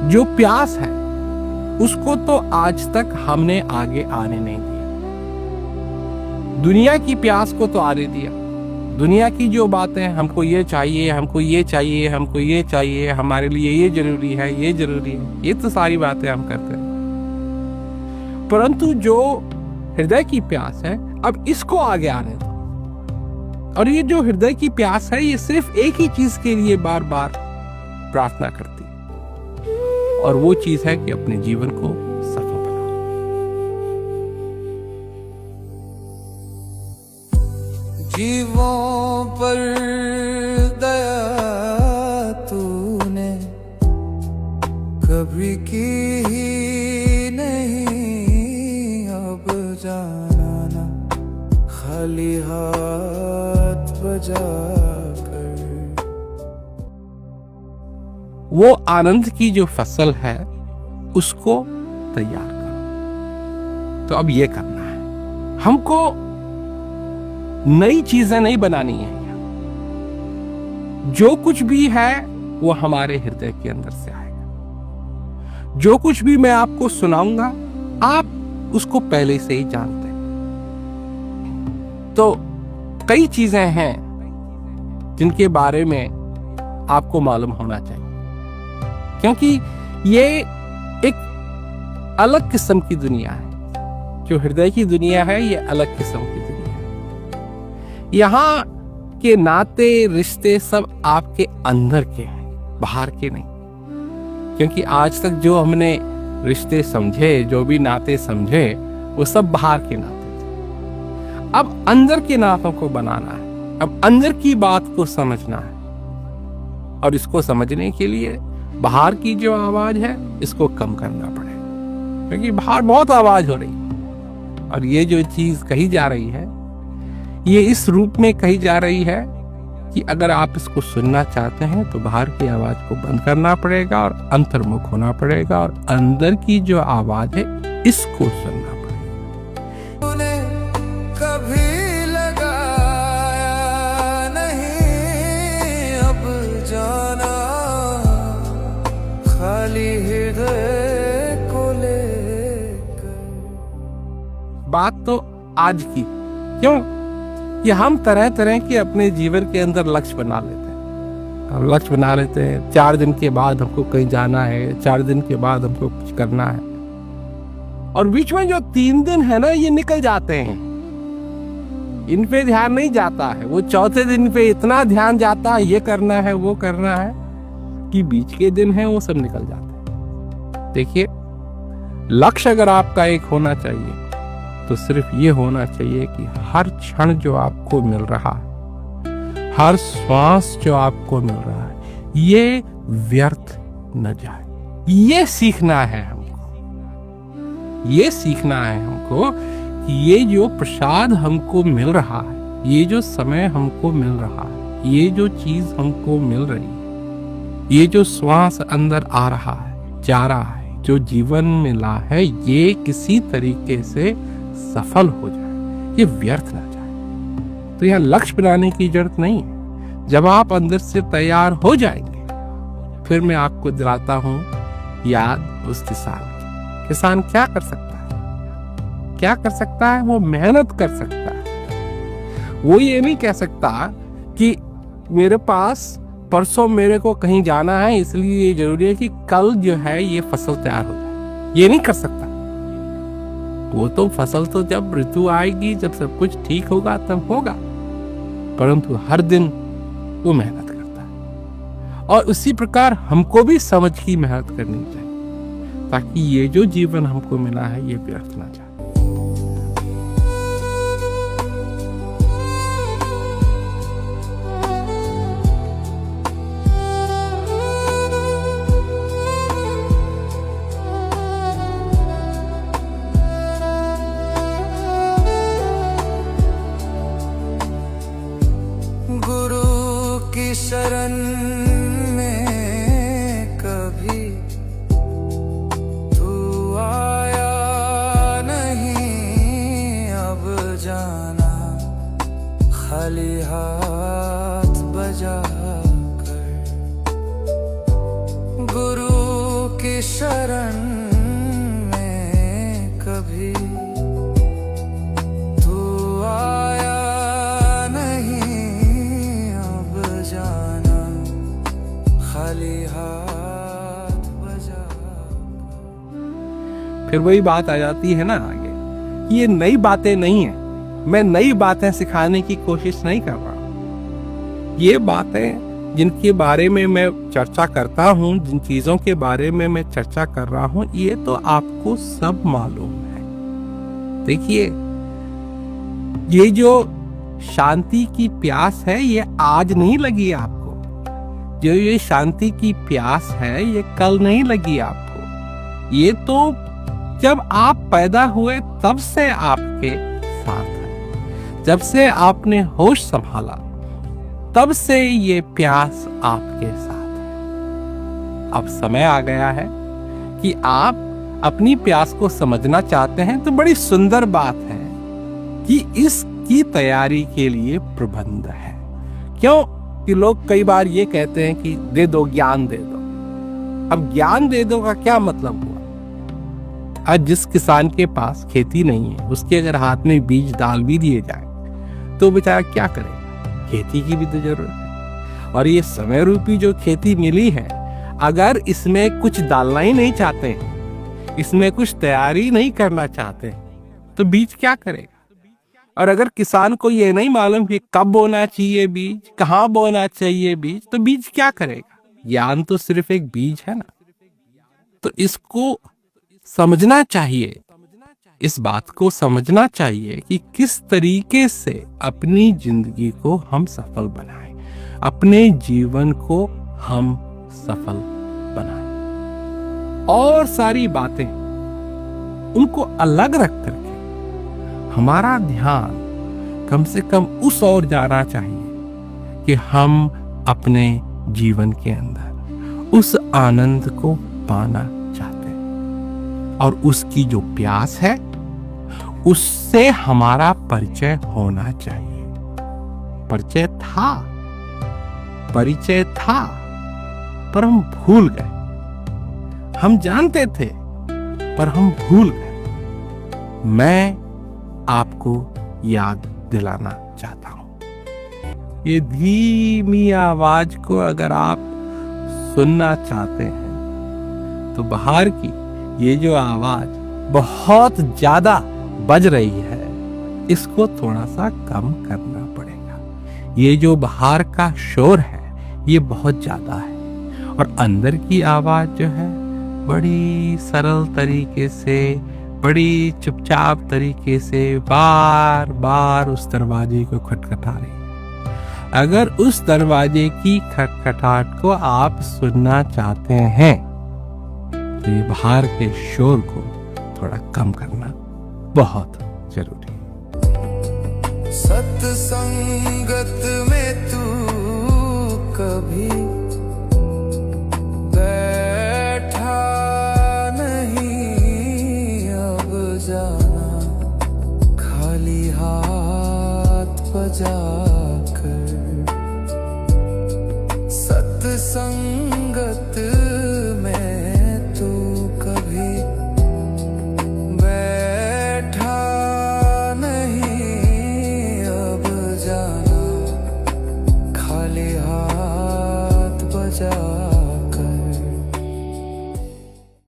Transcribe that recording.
जो प्यास है उसको तो आज तक हमने आगे आने नहीं दिया। दुनिया की प्यास को तो आने दिया। दुनिया की जो बातें, हमको ये चाहिए, हमको ये चाहिए, हमको ये चाहिए, हमारे लिए ये जरूरी है, ये जरूरी है, ये तो सारी बातें हम करते हैं। परंतु जो हृदय की प्यास है, अब इसको आगे आने दो। और ये जो हृदय की प्यास है, ये सिर्फ एक ही चीज के लिए बार बार प्रार्थना करती है, और वो चीज है कि अपने जीवन को सफल बनाओ। जीवों पर दया तूने कभी की ही नहीं, अब जाना ना खाली हाथ बजा कर। वो आनंद की जो फसल है उसको तैयार करो। तो अब ये करना है, हमको नई चीजें नहीं बनानी है। जो कुछ भी है वो हमारे हृदय के अंदर से आएगा। जो कुछ भी मैं आपको सुनाऊंगा, आप उसको पहले से ही जानते हैं। तो कई चीजें हैं जिनके बारे में आपको मालूम होना चाहिए, क्योंकि ये एक अलग किस्म की दुनिया है। जो हृदय की दुनिया है, ये अलग किस्म की दुनिया है। यहाँ के नाते रिश्ते सब आपके अंदर के हैं, बाहर के नहीं। क्योंकि आज तक जो हमने रिश्ते समझे, जो भी नाते समझे, वो सब बाहर के नाते थे। अब अंदर के नातों को बनाना है, अब अंदर की बात को समझना है। और इसको समझने के लिए बाहर की जो आवाज है, इसको कम करना पड़ेगा, क्योंकि बाहर बहुत आवाज हो रही है। और ये जो चीज कही जा रही है, ये इस रूप में कही जा रही है कि अगर आप इसको सुनना चाहते हैं तो बाहर की आवाज को बंद करना पड़ेगा और अंतर्मुख होना पड़ेगा, और अंदर की जो आवाज है इसको सुनना पड़ेगा। तूने कभी लगाया नहीं, अब जाना खाली हृदय को लेकर। बात तो आज की, क्यों कि हम तरह तरह के अपने जीवन के अंदर लक्ष्य बना लेते हैं। हम लक्ष्य बना लेते हैं, 4 दिन के बाद हमको कहीं जाना है, 4 दिन के बाद हमको कुछ करना है, और बीच में जो 3 दिन है ना, ये निकल जाते हैं, इन पे ध्यान नहीं जाता है। वो चौथे दिन पे इतना ध्यान जाता है, ये करना है, वो करना है, कि बीच के दिन है वो सब निकल जाते हैं। देखिए, लक्ष्य अगर आपका एक होना चाहिए तो सिर्फ ये होना चाहिए कि हर क्षण जो आपको मिल रहा है, हर श्वास जो आपको मिल रहा है, ये व्यर्थ न जाए। ये सीखना है हमको, ये सीखना है हमको कि ये जो प्रसाद हमको मिल रहा है, ये जो समय हमको मिल रहा है, ये जो चीज हमको मिल रही है, ये जो श्वास अंदर आ रहा है, जा रहा है, जो जीवन मिला है, ये किसी तरीके से सफल हो जाए, ये व्यर्थ ना जाए। तो यहाँ लक्ष्य बनाने की जरूरत नहीं है। जब आप अंदर से तैयार हो जाएंगे, फिर मैं आपको दिलाता हूं याद उस किसान की। किसान क्या कर सकता है? क्या कर सकता है? वो मेहनत कर सकता है। वो ये नहीं कह सकता कि मेरे पास परसों मेरे को कहीं जाना है, इसलिए ये जरूरी है कि कल जो है ये फसल तैयार हो जाए। ये नहीं कर सकता। वो तो फसल तो जब ऋतु आएगी, जब सब कुछ ठीक होगा तब होगा। परंतु हर दिन वो मेहनत करता है। और उसी प्रकार हमको भी समझ की मेहनत करनी चाहिए, ताकि ये जो जीवन हमको मिला है ये व्यर्थ ना जाए। शरण में कभी तू आया नहीं। शरण में कभी तू आया नहीं, अब जाना खाली हाथ बजा। फिर वही बात आ जाती है ना आगे कि ये नई बातें नहीं है, मैं नई बातें सिखाने की कोशिश नहीं कर रहा। ये बातें जिनके बारे में मैं चर्चा करता हूँ, जिन चीजों के बारे में मैं चर्चा कर रहा हूँ, ये तो आपको सब मालूम है। देखिए, ये जो शांति की प्यास है ये आज नहीं लगी आपको। जो ये शांति की प्यास है ये कल नहीं लगी आपको। ये तो जब आप पैदा हुए तब से आपके साथ है। जब से आपने होश संभाला तब से ये प्यास आपके साथ है। अब समय आ गया है कि आप अपनी प्यास को समझना चाहते हैं तो बड़ी सुंदर बात है कि इसकी तैयारी के लिए प्रबंध है। क्यों कि लोग कई बार ये कहते हैं कि दे दो, ज्ञान दे दो। अब ज्ञान दे दो का क्या मतलब हुआ? आज जिस किसान के पास खेती नहीं है, उसके अगर हाथ में बीज डाल भी दिए जाए तो बेचारा क्या करेगा? खेती की भी तो जरूरत है। और ये समय रूपी जो खेती मिली है, अगर इसमें कुछ डालना ही नहीं चाहते हैं, इसमें कुछ तैयारी नहीं करना चाहते हैं, तो बीज क्या करेगा? और अगर किसान को ये नहीं मालूम कि कब बोना चाहिए बीज, कहाँ बोना चाहिए बीज, तो बीज क्या करेगा? ज्ञान तो सिर्फ एक बीज है ना। तो इसको समझना चाहिए, इस बात को समझना चाहिए कि किस तरीके से अपनी जिंदगी को हम सफल बनाएं, अपने जीवन को हम सफल बनाएं। और सारी बातें उनको अलग रख करके हमारा ध्यान कम से कम उस ओर जाना चाहिए कि हम अपने जीवन के अंदर उस आनंद को पाना चाहते हैं। और उसकी जो प्यास है उससे हमारा परिचय होना चाहिए। परिचय था पर हम भूल गए। हम जानते थे पर हम भूल गए। मैं आपको याद दिलाना चाहता हूं। ये धीमी आवाज को अगर आप सुनना चाहते हैं तो बाहर की ये जो आवाज बहुत ज्यादा बज रही है, इसको थोड़ा सा कम करना पड़ेगा। ये जो बाहर का शोर है ये बहुत ज्यादा है और अंदर की आवाज जो है बड़ी सरल तरीके से, बड़ी चुपचाप तरीके से बार बार उस दरवाजे को खटखटा रही है। अगर उस दरवाजे की खटखटाहट को आप सुनना चाहते हैं तो ये बाहर के शोर को थोड़ा कम करना बहुत जरूरी है। सत्संगत में तू कभी बैठा नहीं, अब जाना खाली हाथ बजा कर। सत्संगत